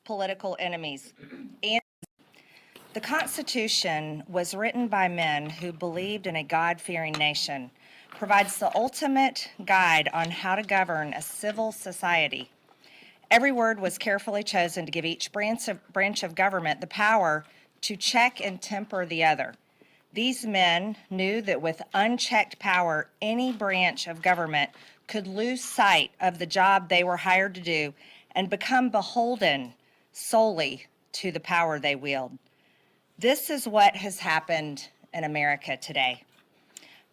political enemies. And the Constitution was written by men who believed in a God-fearing nation, provides the ultimate guide on how to govern a civil society. Every word was carefully chosen to give each branch of government the power to check and temper the other. These men knew that with unchecked power, any branch of government could lose sight of the job they were hired to do and become beholden solely to the power they wield. This is what has happened in America today.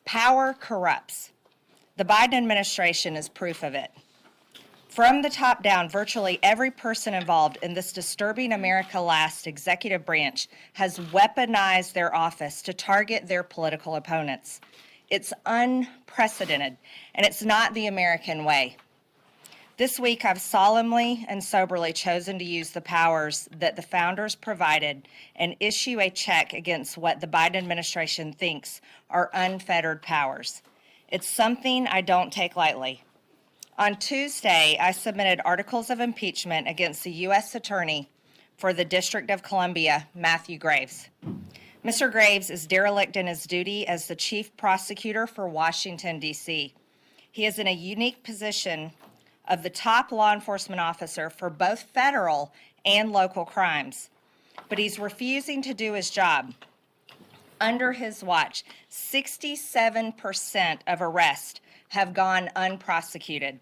Power corrupts. The Biden administration is proof of it. From the top down, virtually every person involved in this disturbing America Last executive branch has weaponized their office to target their political opponents. It's unprecedented, and it's not the American way. This week, I've solemnly and soberly chosen to use the powers that the founders provided and issue a check against what the Biden administration thinks are unfettered powers. It's something I don't take lightly. On Tuesday, I submitted articles of impeachment against the U.S. Attorney for the District of Columbia, Matthew Graves. Mr. Graves is derelict in his duty as the chief prosecutor for Washington, D.C. He is in a unique position of the top law enforcement officer for both federal and local crimes, but he's refusing to do his job. Under his watch, 67% of arrests have gone unprosecuted.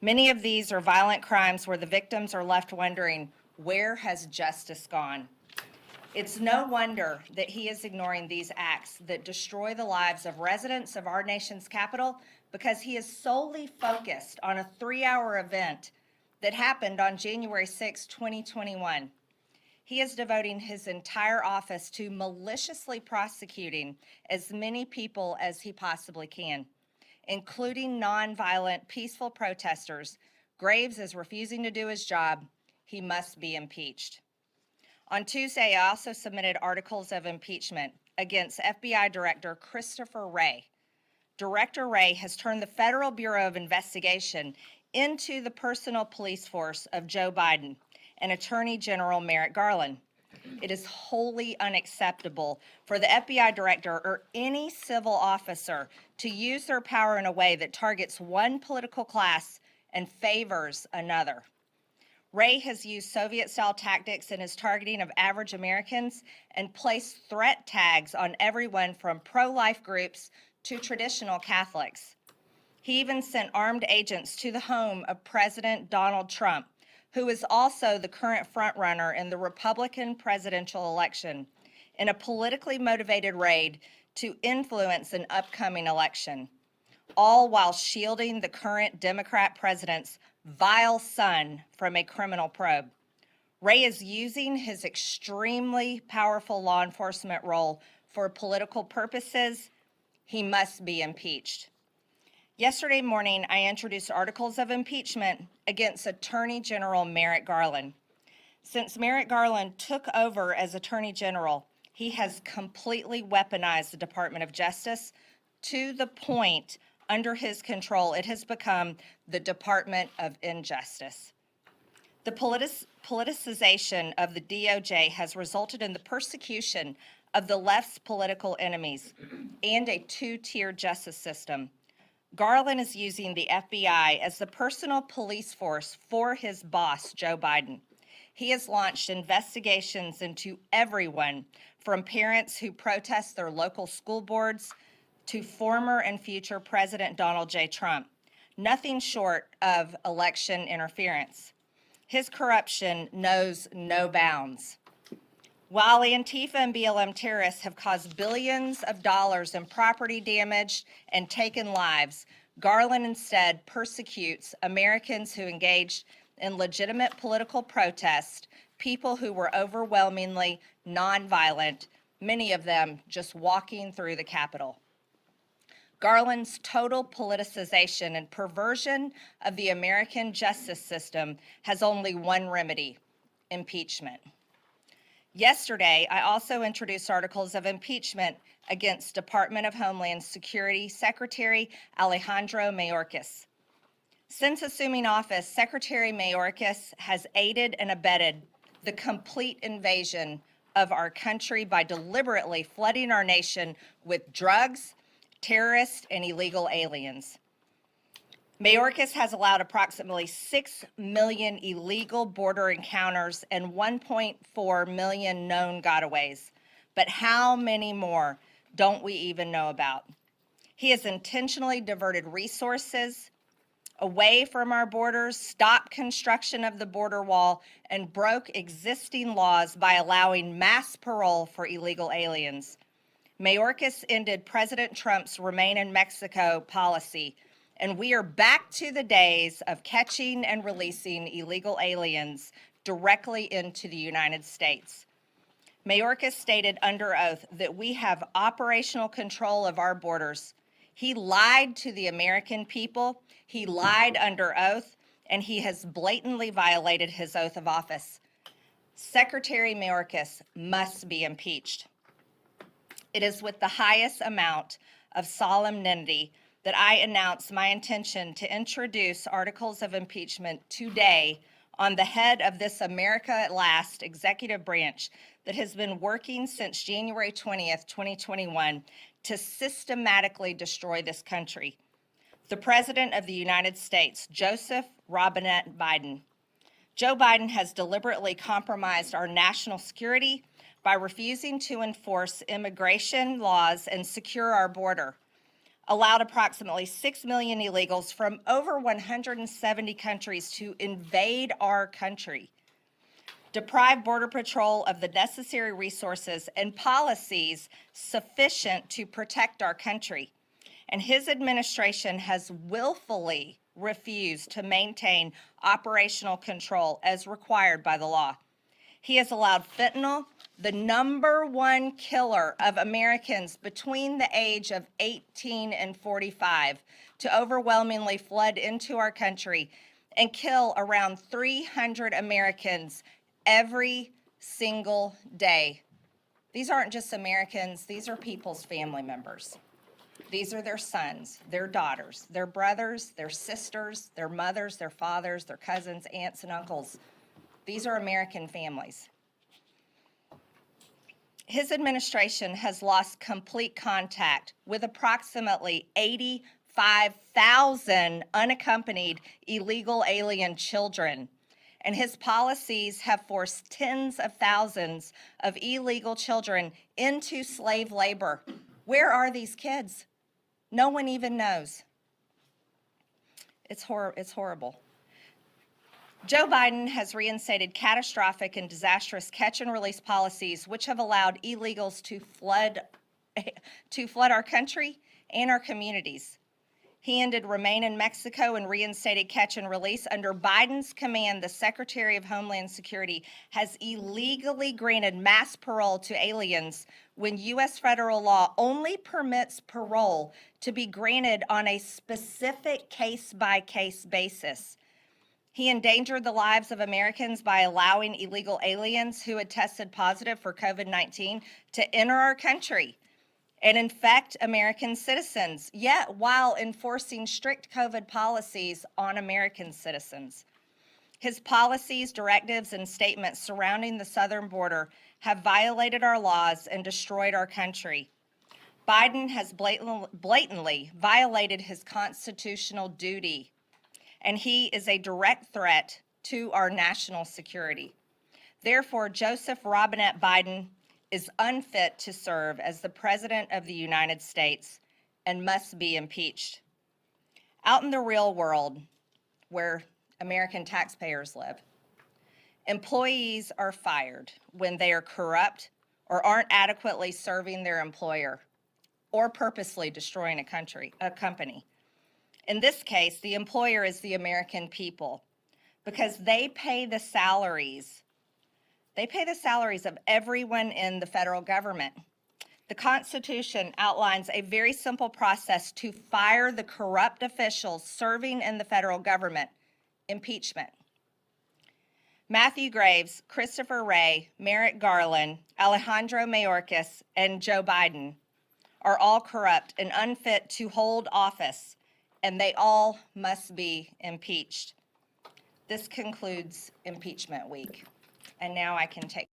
Many of these are violent crimes where the victims are left wondering, where has justice gone? It's no wonder that he is ignoring these acts that destroy the lives of residents of our nation's capital, because he is solely focused on a 3-hour event that happened on January 6, 2021. He is devoting his entire office to maliciously prosecuting as many people as he possibly can, including nonviolent, peaceful protesters. Graves is refusing to do his job. He must be impeached. On Tuesday, I also submitted articles of impeachment against FBI Director Christopher Wray. Director Wray has turned the Federal Bureau of Investigation into the personal police force of Joe Biden and Attorney General Merrick Garland. It is wholly unacceptable for the FBI director or any civil officer to use their power in a way that targets one political class and favors another. Wray has used Soviet-style tactics in his targeting of average Americans and placed threat tags on everyone from pro-life groups to traditional Catholics. He even sent armed agents to the home of President Donald Trump, who is also the current frontrunner in the Republican presidential election, in a politically motivated raid to influence an upcoming election, all while shielding the current Democrat president's vile son from a criminal probe. Wray is using his extremely powerful law enforcement role for political purposes. He must be impeached. Yesterday morning, I introduced articles of impeachment against Attorney General Merrick Garland. Since Merrick Garland took over as Attorney General, he has completely weaponized the Department of Justice to the point, under his control, it has become the Department of Injustice. The politicization of the DOJ has resulted in the persecution of the left's political enemies and a two-tier justice system. Garland is using the FBI as the personal police force for his boss, Joe Biden. He has launched investigations into everyone from parents who protest their local school boards to former and future President Donald J. Trump, nothing short of election interference. His corruption knows no bounds. While Antifa and BLM terrorists have caused billions of dollars in property damage and taken lives, Garland instead persecutes Americans who engaged in legitimate political protest, people who were overwhelmingly nonviolent, many of them just walking through the Capitol. Garland's total politicization and perversion of the American justice system has only one remedy: impeachment. Yesterday, I also introduced articles of impeachment against Department of Homeland Security Secretary Alejandro Mayorkas. Since assuming office, Secretary Mayorkas has aided and abetted the complete invasion of our country by deliberately flooding our nation with drugs, terrorists, and illegal aliens. Mayorkas has allowed approximately 6 million illegal border encounters and 1.4 million known gotaways. But how many more don't we even know about? He has intentionally diverted resources away from our borders, stopped construction of the border wall, and broke existing laws by allowing mass parole for illegal aliens. Mayorkas ended President Trump's Remain in Mexico policy, and we are back to the days of catching and releasing illegal aliens directly into the United States. Mayorkas stated under oath that we have operational control of our borders. He lied to the American people, he lied under oath, and he has blatantly violated his oath of office. Secretary Mayorkas must be impeached. It is with the highest amount of solemnity that I announce my intention to introduce articles of impeachment today on the head of this America at Last executive branch that has been working since January 20th, 2021 to systematically destroy this country. The President of the United States, Joseph Robinette Biden. Joe Biden has deliberately compromised our national security by refusing to enforce immigration laws and secure our border, allowed approximately 6 million illegals from over 170 countries to invade our country, deprived Border Patrol of the necessary resources and policies sufficient to protect our country. And his administration has willfully refused to maintain operational control as required by the law. He has allowed fentanyl, the #1 killer of Americans between the age of 18 and 45, to overwhelmingly flood into our country and kill around 300 Americans every single day. These aren't just Americans, these are people's family members. These are their sons, their daughters, their brothers, their sisters, their mothers, their fathers, their cousins, aunts, and uncles. These are American families. His administration has lost complete contact with approximately 85,000 unaccompanied illegal alien children, and his policies have forced tens of thousands of illegal children into slave labor. Where are these kids? No one even knows. It's horrible. Joe Biden has reinstated catastrophic and disastrous catch and release policies which have allowed illegals to flood our country and our communities. He ended Remain in Mexico and reinstated catch and release. Under Biden's command, the Secretary of Homeland Security has illegally granted mass parole to aliens when U.S. federal law only permits parole to be granted on a specific case-by-case basis. He endangered the lives of Americans by allowing illegal aliens who had tested positive for COVID-19 to enter our country and infect American citizens, yet while enforcing strict COVID policies on American citizens. His policies, directives, and statements surrounding the southern border have violated our laws and destroyed our country. Biden has blatantly violated his constitutional duty, and he is a direct threat to our national security. Therefore, Joseph Robinette Biden is unfit to serve as the President of the United States and must be impeached. Out in the real world, where American taxpayers live, employees are fired when they are corrupt or aren't adequately serving their employer or purposely destroying a company. In this case, the employer is the American people because they pay the salaries. They pay the salaries of everyone in the federal government. The Constitution outlines a very simple process to fire the corrupt officials serving in the federal government: impeachment. Matthew Graves, Christopher Wray, Merrick Garland, Alejandro Mayorkas, and Joe Biden are all corrupt and unfit to hold office, and they all must be impeached. This concludes impeachment week. And now I can take